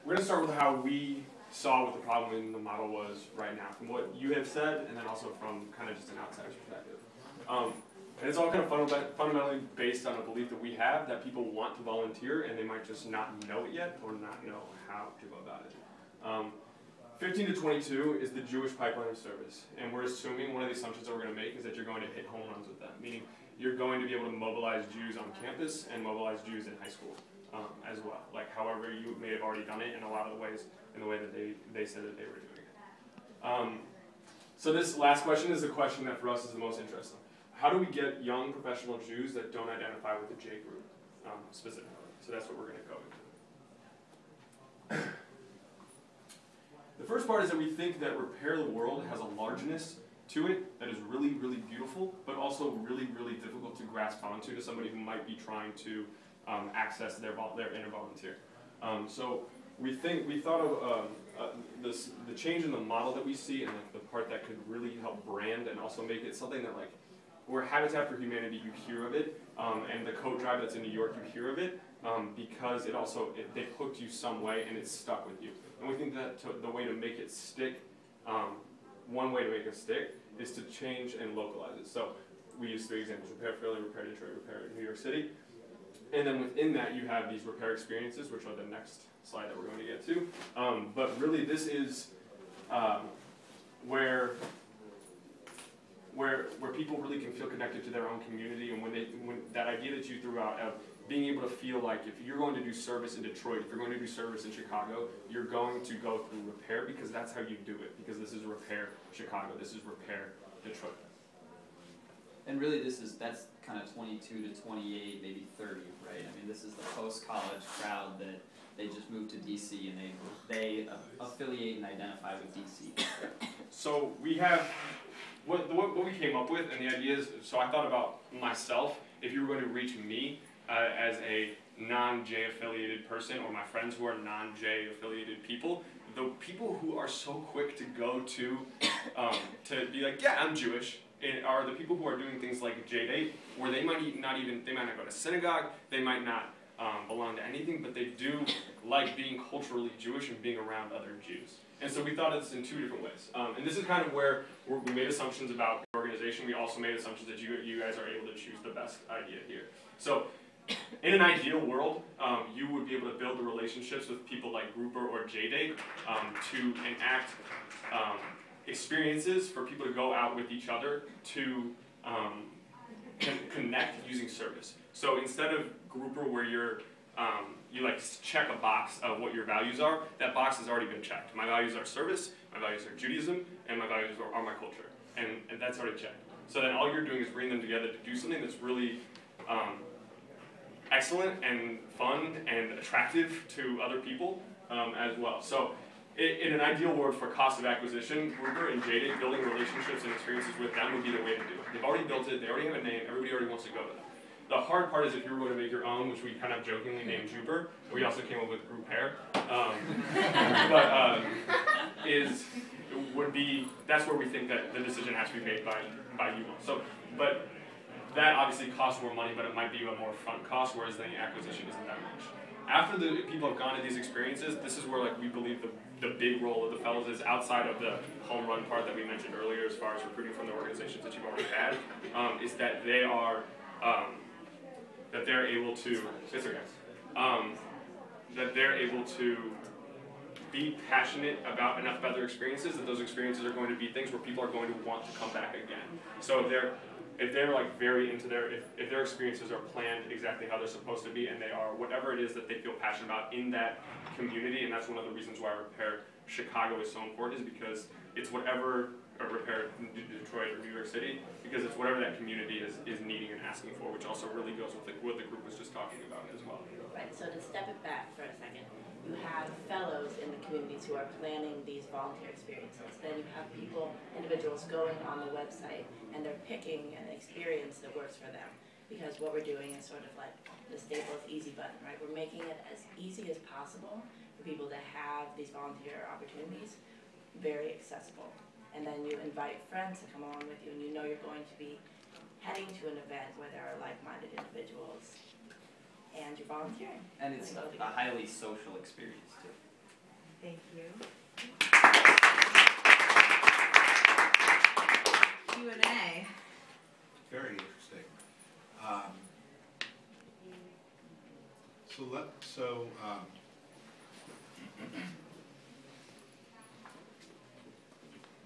we're going to start with how we saw what the problem in the model was right now, from what you have said, and then also from kind of just an outsider's perspective. And it's all kind of fundamentally based on a belief that we have that people want to volunteer, and they might just not know it yet or not know how to go about it. 15 to 22 is the Jewish pipeline of service, and we're assuming one of the assumptions that we're going to make is that you're going to hit home runs with that, meaning you're going to be able to mobilize Jews on campus and mobilize Jews in high school as well, like however you may have already done it in a lot of the ways, in the way that they said that they were doing it. So this last question is the question that for us is the most interesting. How do we get young professional Jews that don't identify with the J group specifically? So that's what we're going to go into. The first part is that we think that Repair the World has a largeness to it that is really, really beautiful, but also really, really difficult to grasp onto to somebody who might be trying to access their inner volunteer. So we thought of the change in the model that we see, and like the part that could really help brand and also make it something that like where Habitat for Humanity, you hear of it, and the coat drive that's in New York, you hear of it, because they hooked you some way and it's stuck with you. And we think that the way to make it stick, one way to make it stick is to change and localize it. So we use 3 examples: Repair Philly, Repair Detroit, Repair New York City. And then within that you have these repair experiences, which are the next slide that we're going to get to. But really this is where people really can feel connected to their own community, and when that idea that you threw out of being able to feel like if you're going to do service in Detroit, if you're going to do service in Chicago, you're going to go through Repair because that's how you do it, because this is Repair Chicago, this is Repair Detroit. And really that's kind of 22 to 28, maybe 30, right? I mean, this is the post-college crowd that they just moved to DC and they affiliate and identify with DC. So we have what we came up with, and the idea is, so I thought about myself, if you were going to reach me as a non-J affiliated person, or my friends who are non-J affiliated people, the people who are so quick to go to be like, yeah, I'm Jewish, are the people who are doing things like J-Date, where they might not go to synagogue, they might not belong to anything, but they do like being culturally Jewish and being around other Jews. And so we thought of this in 2 different ways. And this is kind of where we made assumptions about the organization. We also made assumptions that you guys are able to choose the best idea here. So in an ideal world, you would be able to build the relationships with people like Grouper or J-Date to enact experiences for people to go out with each other to connect using service. So instead of Grouper where you like check a box of what your values are, that box has already been checked. My values are service, my values are Judaism, and my values are my culture. And that's already checked. So then all you're doing is bringing them together to do something that's really excellent and fun and attractive to other people as well. So in an ideal world for cost of acquisition, Grouper and J-Date, building relationships and experiences with them would be the way to do it. They've already built it, they already have a name, everybody already wants to go to them. The hard part is if you were going to make your own, which we kind of jokingly named Jupiter. We also came up with Group Hair. That's where we think that the decision has to be made by you all. So, but that obviously costs more money, but it might be a more front cost, whereas the acquisition isn't that much. After the people have gone to these experiences, this is where like we believe the big role of the fellows is outside of the home run part that we mentioned earlier as far as recruiting from the organizations that you've already had, is that they are that they're able to be passionate about enough about their experiences that those experiences are going to be things where people are going to want to come back again. So if they're like very into if their experiences are planned exactly how they're supposed to be, and they are whatever it is that they feel passionate about in that community, and that's one of the reasons why Repair Chicago is so important, is because it's whatever Repair Detroit or New York City, because it's whatever that community is needing and asking for, which also really goes with what the group was just talking about as well. Right, so to step it back for a second, you have fellows in the communities who are planning these volunteer experiences. Then you have individuals going on the website, and they're picking an experience that works for them. Because what we're doing is sort of like the Staples easy button, right? We're making it as easy as possible for people to have these volunteer opportunities, very accessible. And then you invite friends to come along with you, and you know you're going to be heading to an event where there are like-minded individuals, and you're volunteering. And it's a highly social experience, too. Thank you. Q&A. Very interesting.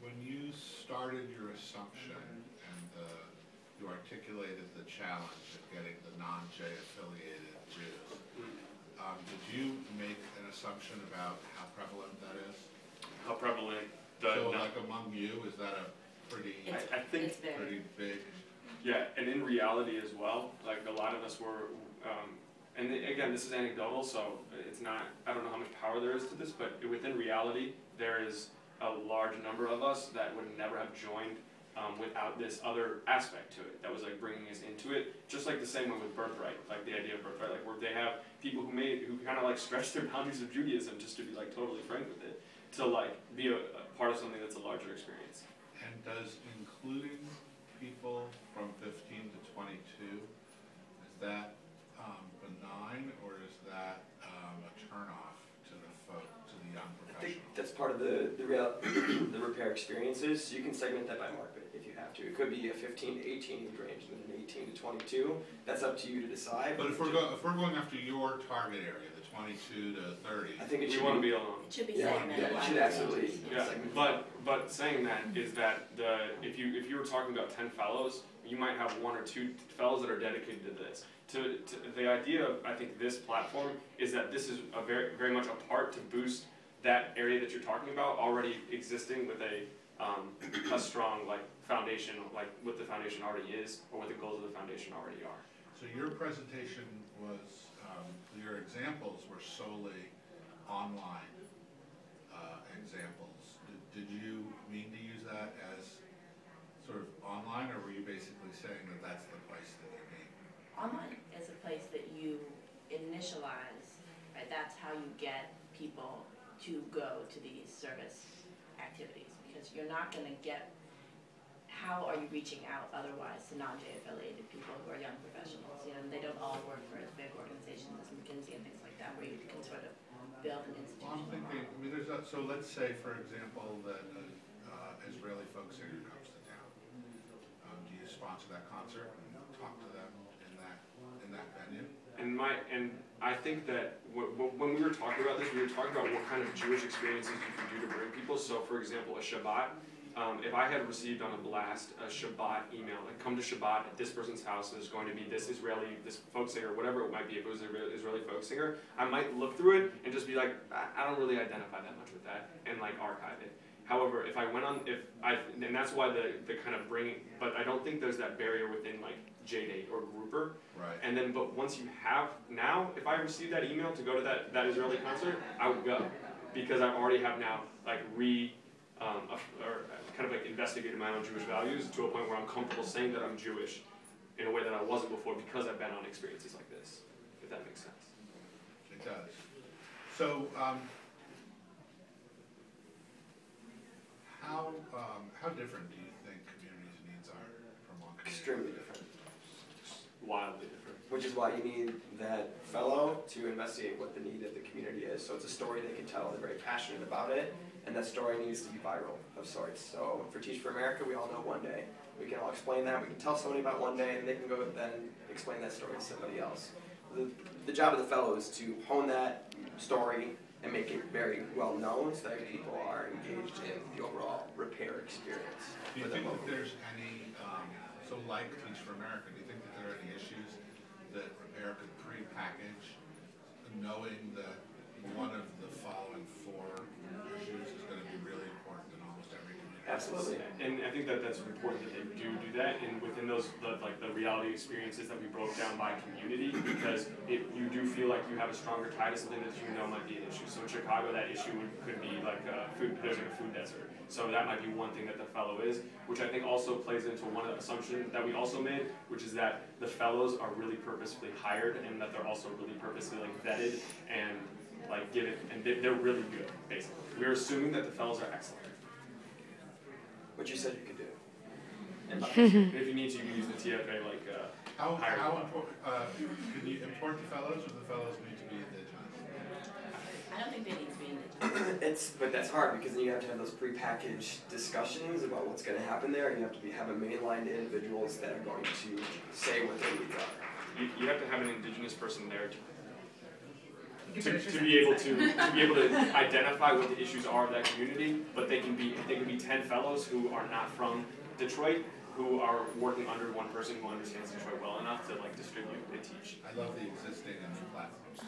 When you started your assumption and you articulated the challenge of getting the non-J affiliated Jews, did you make an assumption about how prevalent that is? How prevalent? Like among you, is that a pretty, I think It's very. pretty big? Yeah, and in reality as well, like a lot of us were, and again, this is anecdotal, so it's not, I don't know how much power there is to this, but within reality, there is a large number of us that would never have joined without this other aspect to it that was like bringing us into it, just like the same way with birthright, like the idea of birthright, like where they have people who kind of like stretch their boundaries of Judaism, just to be like totally frank with it, to like be a part of something that's a larger experience. And does including people from 15 to 22, is that benign, or is that a turnoff to the young I think professional? that's part of the repair experiences. So you can segment that by market if you have to. It could be a 15 to 18 age range, and then an 18 to 22. That's up to you to decide. But if we're going after your target area, the 22 to 30, I think it We should want to be. be alone. It should be Yeah, segmented. yeah, it should absolutely. Yeah, segment. but saying that is that if you were talking about 10 fellows, you might have 1 or 2 fellows that are dedicated to this. To the idea of, I think, this platform is that this is a very much a part to boost that area that you're talking about already existing with a strong like foundation, like what the foundation already is or what the goals of the foundation already are. So your presentation was, your examples were solely online examples. Did you mean to use that as sort of online, or were you basically saying that that's the place that you mean? Online is a place that you initialize, right? That's how you get people to go to these service activities, because you're not going to get, how are you reaching out otherwise to non-J affiliated people who are young professionals? You know, they don't all work for as big organizations as McKinsey and things like that, where you can sort of build an institution. Well, I'm thinking, I mean, so let's say, for example, that an Israeli folk singer comes to town. Do you sponsor that concert and talk to them in that venue? And I think that when we were talking about this, we were talking about what kind of Jewish experiences you can do to bring people. So, for example, a Shabbat. If I had received on a blast a Shabbat email, like come to Shabbat at this person's house, and there's going to be this folk singer, whatever it might be, if it was an Israeli folk singer, I might look through it and just be like, I don't really identify that much with that, and like archive it. However, if I went on, and that's why the kind of bringing, but I don't think there's that barrier within like JDate or Grouper. Right. And then, but once you have, now, if I receive that email to go to that Israeli concert, I would go, because I already have now like kind of like investigated my own Jewish values to a point where I'm comfortable saying that I'm Jewish in a way that I wasn't before, because I've been on experiences like this, if that makes sense. It does. So, how different do you think communities' needs are from one community? Extremely different. Wildly different. Which is why you need that fellow to investigate what the need of the community is. So it's a story they can tell, they're very passionate about it, and that story needs to be viral of sorts. So for Teach for America, we all know One Day. We can all explain that, we can tell somebody about One Day, and they can go then explain that story to somebody else. The job of the fellow is to hone that story and make it very well known so that people are engaged in the overall repair experience. Do you think that there's any, so like Teach for America, do you think that there are any issues that repair could pre-package, knowing that one of the following 4 issues is going to be really important in almost every community? Absolutely. And I think that that's important that they do that, and within those, the reality experiences that we broke down by community, because you do feel like you have a stronger tie to something that you know might be an issue. So in Chicago, that issue could be like there's like a food desert. So that might be one thing that the fellow is, which I think also plays into one assumption that we also made, which is that the fellows are really purposefully hired, and that they're also really purposefully like vetted and like given, and they're really good, basically. We're assuming that the fellows are excellent. Which you said you could do. And if you need to, you can use the TFA like How hired. important, can you import the fellows, or the fellows need to be indigenous? I don't think they need to be indigenous. But that's hard because then you have to have those prepackaged discussions about what's going to happen there, and you have to have a mainline individuals that are going to say what their needs are. You have to have an indigenous person there to be able to identify what the issues are of that community, but they can be 10 fellows who are not from Detroit, who are working under one person who understands Detroit well enough to like distribute and teach. I love the existing and new platforms.